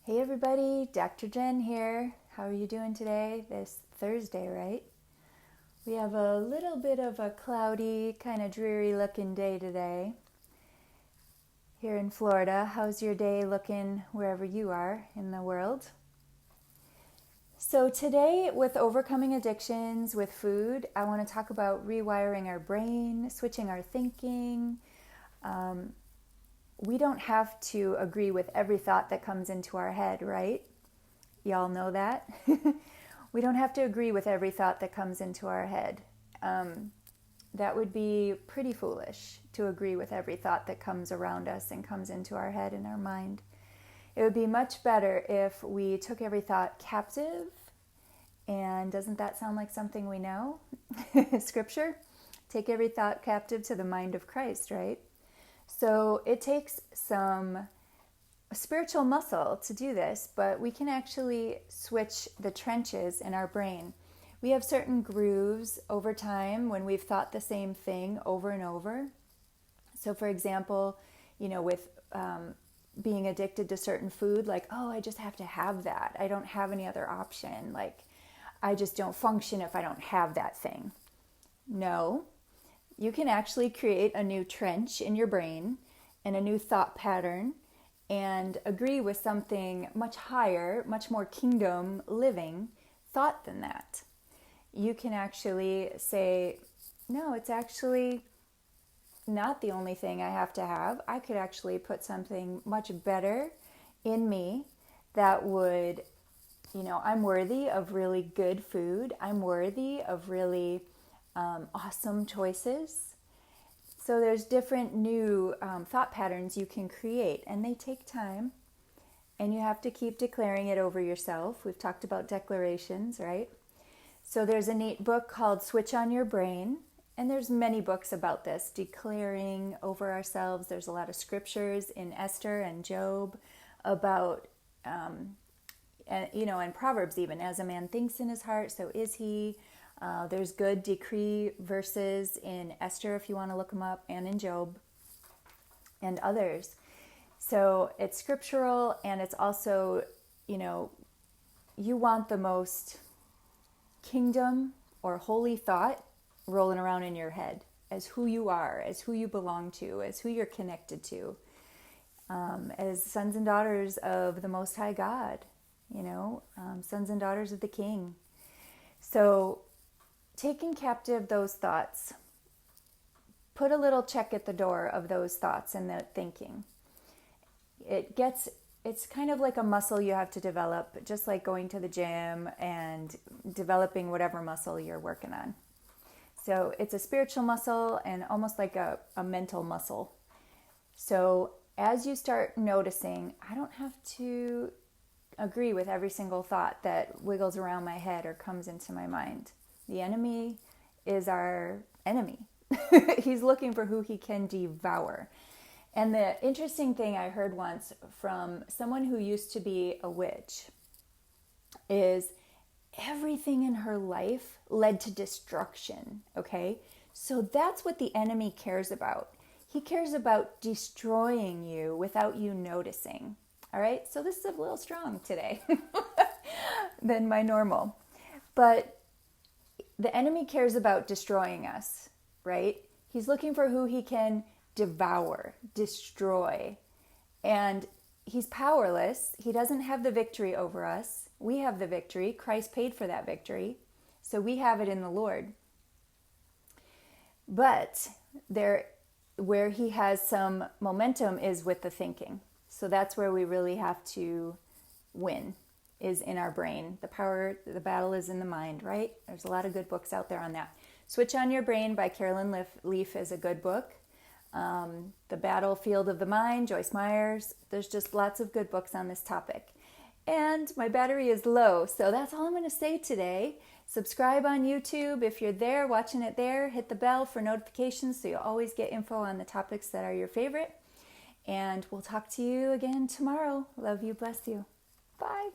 Hey everybody, Dr. Jen here. How are you doing today? This Thursday, right? We have a little bit of a cloudy, kind of dreary looking day today here in Florida. How's your day looking wherever you are in the world? So today, with overcoming addictions with food, I want to talk about rewiring our brain, switching our thinking. We don't have to agree with every thought that comes into our head, right? Y'all know that? We don't have to agree with every thought that comes into our head. That would be pretty foolish to agree with every thought that comes around us and comes into our head and our mind. It would be much better if we took every thought captive. And doesn't that sound like something we know? Scripture? Take every thought captive to the mind of Christ, right? So it takes some spiritual muscle to do this, but we can actually switch the trenches in our brain. We have certain grooves over time when we've thought the same thing over and over. So for example, with being addicted to certain food, like, oh, I just have to have that. I don't have any other option. Like, I just don't function if I don't have that thing. No, you can actually create a new trench in your brain and a new thought pattern and agree with something much higher, much more kingdom living thought than that. You can actually say, no, it's actually not the only thing I have to have. I could actually put something much better in me that would, I'm worthy of really good food. I'm worthy of really awesome choices. So there's different new thought patterns you can create, and they take time, and you have to keep declaring it over yourself. We've talked about declarations, right? So there's a neat book called Switch on Your Brain, and there's many books about this, declaring over ourselves. There's a lot of scriptures in Esther and Job about, and Proverbs even, as a man thinks in his heart, so is he. There's good decree verses in Esther if you want to look them up, and in Job and others. So it's scriptural, and it's also, you want the most kingdom or holy thought rolling around in your head as who you are, as who you belong to, as who you're connected to, as sons and daughters of the Most High God, sons and daughters of the King. So taking captive those thoughts, put a little check at the door of those thoughts and that thinking. It's kind of like a muscle you have to develop, just like going to the gym and developing whatever muscle you're working on. So it's a spiritual muscle and almost like a mental muscle. So as you start noticing, I don't have to agree with every single thought that wiggles around my head or comes into my mind. The enemy is our enemy. He's looking for who he can devour. And the interesting thing I heard once from someone who used to be a witch is everything in her life led to destruction, okay? So that's what the enemy cares about. He cares about destroying you without you noticing, all right? So this is a little strong today than my normal. But the enemy cares about destroying us, right? He's looking for who he can devour, destroy. And he's powerless. He doesn't have the victory over us. We have the victory. Christ paid for that victory. So we have it in the Lord. But where he has some momentum is with the thinking. So that's where we really have to win, is in our brain. The battle is in the mind, right? There's a lot of good books out there on that. Switch on Your Brain by Carolyn Leaf is a good book. The Battlefield of the Mind, Joyce Meyer's. There's just lots of good books on this topic. And my battery is low, so that's all I'm going to say today. Subscribe on YouTube if you're there, watching it there. Hit the bell for notifications so you'll always get info on the topics that are your favorite. And we'll talk to you again tomorrow. Love you, bless you. Bye.